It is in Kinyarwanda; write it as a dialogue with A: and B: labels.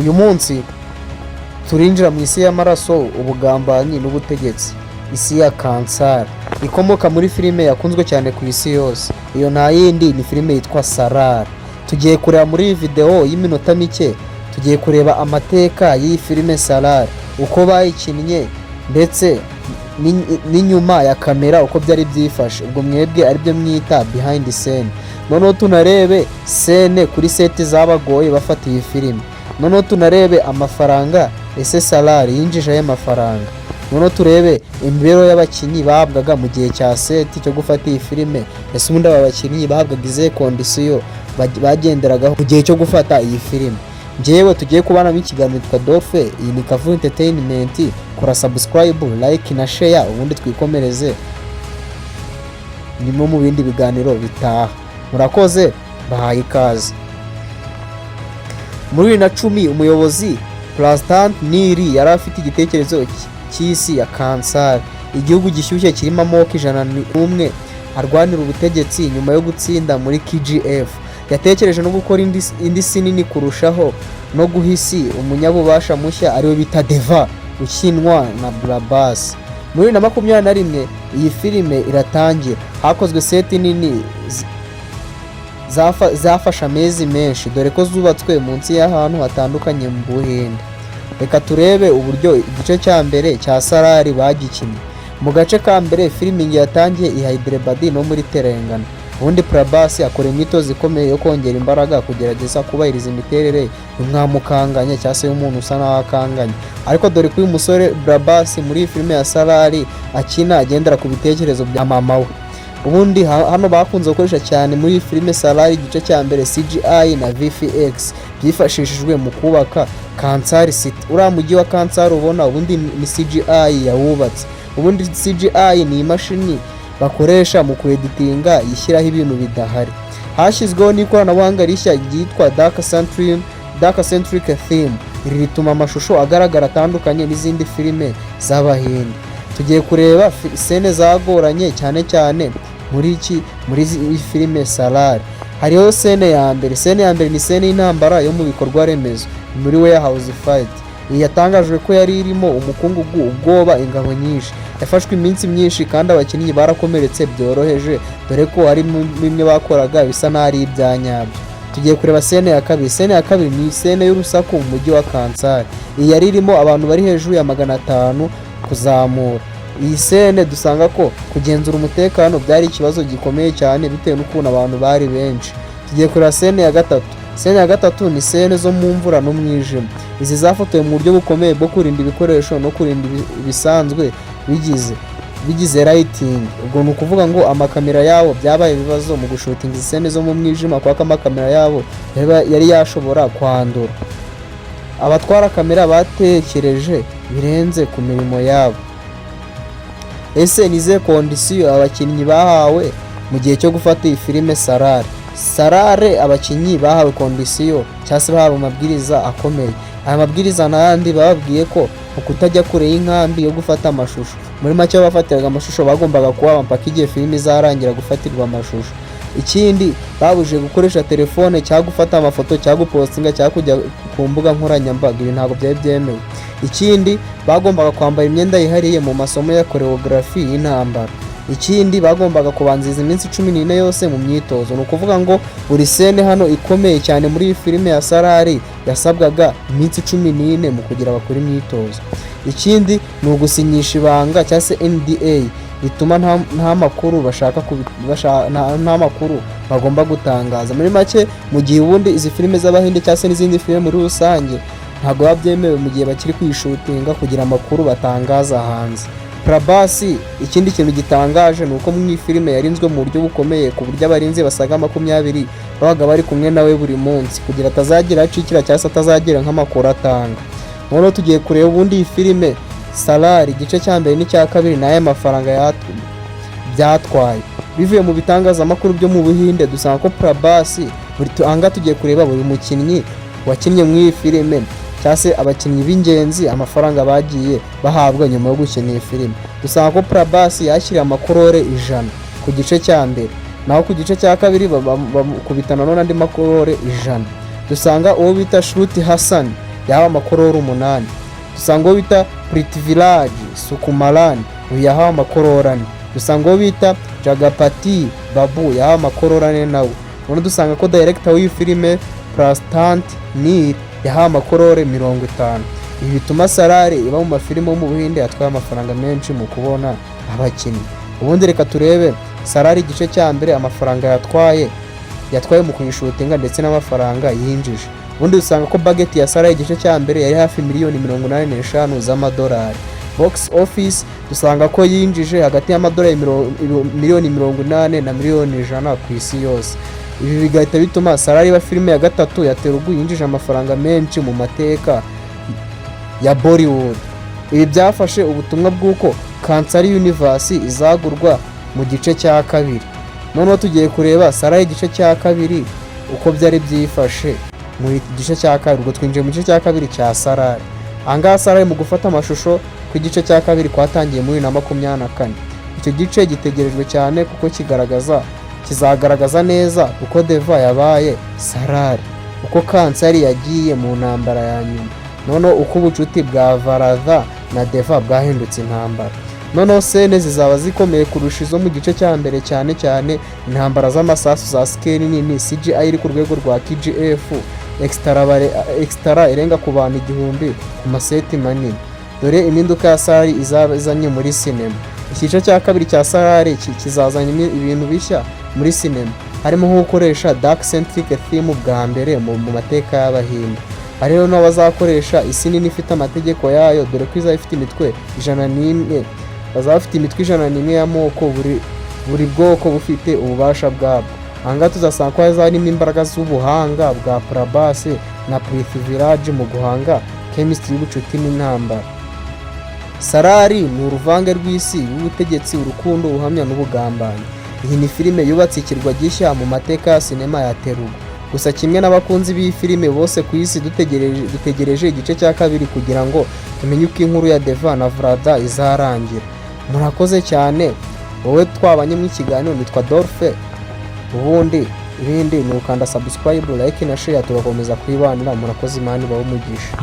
A: Uyu munsi turinjira mu isi y'amaraso, ubugambanyi n'ubutegetsi, isi ya kansari ikomoka muri filime yakunzwe cyane ku isi yose. Iyo nta yindi ni filime yitwa SALAAR. Tugiye kureba muri iyi video y'iminota mike, tugiye kureba amateka y'iyi filime SALAAR, uko bayikinnye ndetse n'inyuma ya kamera uko byari byifashe, ubwo mwebwe aribyo mwita behind the scene. Noneho tunarebe scene kuri seti zabagoye bafata iyi filime. Noneho tunarebe amafaranga ese SALAAR yinjije y'amafaranga. Noneho turebe imibereho y'abakinnyi bahabwaga mu gihe cya seti cyo gufata iyi filime. Ese ubundi aba bakinnyi bahabwaga izihe kondisiyo bagenderagaho mu gihe cyo gufata iyi filime. Njyewe tugiye kubana n'ikiganiro twa Dolphe. Iyi ni Kavu Entertainment. Kora subscribe, like na share, ubundi twikomereze nimwe mu bindi biganiro bitaha. Murakoze, bahaye ikaze. Muri 2010 umuyobozi President Niri yari afite igitekerezo cy'isi ya kansari, igihugu gishyushye kirimo amoko 101 arwanira ubutegetsi nyuma yo gutsinda muri KGF. Yatekereje no gukora indi si nini kurushaho no guhisi umunyabubasha mushya ariwe bita Deva ukinwa na Brabas. Muri 2021 iyi filime iratangira, hakozwe seti nini zafasha amezi menshi, dore ko zubatswe munsi y'ahantu hatandukanye mu Buhinde. Reka turebe uburyo igice cya mbere cya SALAAR bagikinnye. Mu gace ka mbere filming yatangiye i Hyderabad no muri Telangana. Ubundi Prabhas akora imyitozo ikomeye yo kongera imbaraga kugerageza kubahiriza imiterere y'umwamukanganye cyangwa se y'umuntu usa naho akanganye. Ariko dore ko uyu musore Prabhas muri filime ya SALAAR akina agendera ku bitekerezo bya mama we. Ubundi hano bakunze gukoresha cyane muri filime SALAAR igice cya mbere CGI na VFX byifashishijwe mu kubaka Kansari City. Uriya mujyi wa Kansari ubona ubundi ni CGI yawubatse. Ubundi CGI ni imashini bakoresha mu kweditinga yishyiraho ibintu bidahari. Hashyizweho n'ikoranabuhanga rishya ryitwa Dark Centric Theme. Iri rituma amashusho agaragara atandukanye n'izindi filime z'Abahinde. Tugiye kureba scene zagoranye cyane cyane muri filime SALAAR. Hariho scene ya mbere. Scene ya mbere ni scene y'intambara yo mu bikorwa remezo muri warehouse fight. Iyi yatangajwe ko yari irimo umukungugu, ubwoba, ingabo nyinshi. Yafashwe iminsi myinshi kandi abakinnyi barakomeretse byoroheje, dore ko hari bimwe bakoraga bisa n'ari ibyanyabyo. Tugiye kureba scene ya kabiri. Scene ya kabiri ni scene y'urusaku mu mujyi wa Kansari. Iyi yari irimo abantu bari hejuru ya 500 kuzamura. Iyi scene dusanga ko kugenzura umutekano byari ikibazo gikomeye cyane bitewe n'ukuntu abantu bari benshi. Tugiye kureba scene ya gatatu. Scene ya gatatu ni scene zo mu mvura no mwijima. Izi zafotowe mu buryo bukomeye bwo kurinda ibikoresho no kurinda ibisanzwe bigize lighting. Ubwo ni ukuvuga ngo amakamera yabo byabaye ibibazo mu gushutinga izi scene zo mu mwijima, kuko amakamera yabo yari yashobora kwandura. Abatwara kamera batekereje birenze ku mirimo yabo. Ese nize kondisiyo abakinnyi bahawe mu gihe cyo gufata iyi filime SALAAR? SALAAR abakinnyi bahawe kondisiyo cyangwa se bahawe amabwiriza akomeye. Aya mabwiriza n'ayandi bababwiye ko ukutajya kure y'inkambi yo gufata amashusho. Muri make bafatiraga amashusho bagombaga kuba mpaka igihe filime izarangira gufatirwa amashusho. Ikindi babujije gukoresha telefone cyangwa gufata amafoto cyangwa gupostinga cyangwa kujya ku mbuga nkoranyambaga. Ibi ntabwo byari byemewe. Ikindi bagombaga kwambara imyenda yihariye mu masomo ya choreography y'intambara. Ikindi bagombaga kubanziza iminsi 14 yose mu myitozo. Ni ukuvuga ngo buri scene hano ikomeye cyane muri iyi filime ya SALAAR yasabwaga iminsi 14 mu kugira bakora imyitozo. Ikindi ni ugusinyisha ibanga cyangwa se NDA, bituma nta makuru nta makuru bagomba gutangaza. Muri make mu gihe ubundi izi filime z'Abahinde cyangwa se n'izindi filime muri rusange ntabwo babyemewe mu gihe bakiri kwishutinga kugira amakuru batangaza hanze. Prabhas ikindi kintu gitangaje ni uko mu filime yarinzwe mu buryo bukomeye, ku buryo abarinzi basaga 20 babaga bari kumwe nawe buri munsi kugira atazagira acikira cyangwa se atazagira nk'amakuru atanga. Noneho tugiye kureba ubundi iyi filime SALAAR igice cya mbere n'icya kabiri n'aya mafaranga byatwaye. Bivuye mu bitangazamakuru byo mu Buhinde dusanga ko Prabhas tugiye kureba buri mukinnyi wakinnye mu iyi filime cyangwa se abakinnyi b'ingenzi amafaranga bagiye bahabwa nyuma yo gukina iyi filime. Dusanga ko Prabhas yashyiriye amakorore 100 ku gice cya mbere, naho ku gice cya kabiri bakubitana n'andi makorore 100. Dusanga uwo bita Shruti Hassan yahawe amakorori 8. dusanga uwo bita Prithviraj Sukumaran uyu yahawe amakorori 4. dusanga uwo bita Jagapati Babu yahawe amakorori 4 nawe. none dusanga ko director w'iyi filime Prasthant Nir yahawe amakorori 50. ibi bituma SALAAR iba mu mafilime yo mu Buhinde atwaye amafaranga menshi mu kubona abakinnyi. ubundi reka turebe SALAAR igice cya mbere amafaranga yatwaye mu kuyishutinga ndetse n'amafaranga yinjije. ubundi dusanga ko budget ya SALAAR igice cya mbere yari hafi miliyoni 85 z'amadolari. Box office dusanga ko yinjije hagati y'amadolari miliyoni 80 na miliyoni 100 ku isi yose. ibi bigahita bituma SALAAR iba filime ya gatatu ya Telugu yinjije amafaranga menshi mu mateka ya Bollywood. ibi byafashe ubutumwa bw'uko Kansari Universe izagurwa mu gice cya kabiri. noneho tugiye kureba SALAAR igice cya kabiri uko byari byifashe mu gice cya kabiri. ubwo twinjiye mu gice cya kabiri cya SALAAR. ahangaha SALAAR mu gufata amashusho ku gice cya kabiri kwatangiye muri 2024. icyo gice gitegerejwe cyane kuko kizagaragaza neza uko Deva yabaye SALAAR, uko Kansari yagiye mu ntambara ya nyuma, noneho uko ubucuti bwa Varadha na Deva bwahindutse intambara. noneho sene zizaba zikomeye kurusha izo mu gice cya mbere, cyane cyane intambara z'amasasu za scale nini, CGI iri ku rwego rwa KGF, extra irenga ku bantu 1000 ku maseti manini. dore impinduka ya SALAAR izaba izanye muri sinema. igice cya kabiri cya SALAAR kizazanye ibintu bishya muri sinema, harimo nko gukoresha dark centric theme bwa mbere mu mateka y'Abahinde. hari rero n'abazakoresha isi nini ifite amategeko yayo, dore ko izaba ifite imitwe 101. bazaba bafite imitwe 101 y'amoko, buri bwoko bufite ububasha bwabwo. ahangaha tuzasanga ko hazarimo imbaraga z'ubuhanga bwa Prabhas na Prithviraj mu guhanga chemistry y'ubucuti n'intambara. SALAAR ni uruvange rw'isi y'ubutegetsi, urukundo, ubuhamya n'ubugambanyi. iyi ni filime yubatse ikirwa gishya mu mateka ya sinema ya Telugu. gusa kimwe n'abakunzi b'iyi filime bose ku isi dutegereje igice cya kabiri kugira ngo tumenye uko inkuru ya Deva na Varadha izarangira. murakoze cyane. wowe twabanye mu ikiganiro nitwa Dolphe. ubundi ibindi ni ukanda subscribe, like na share tugakomeza kwibanira. murakoze, Imana ibahe umugisha.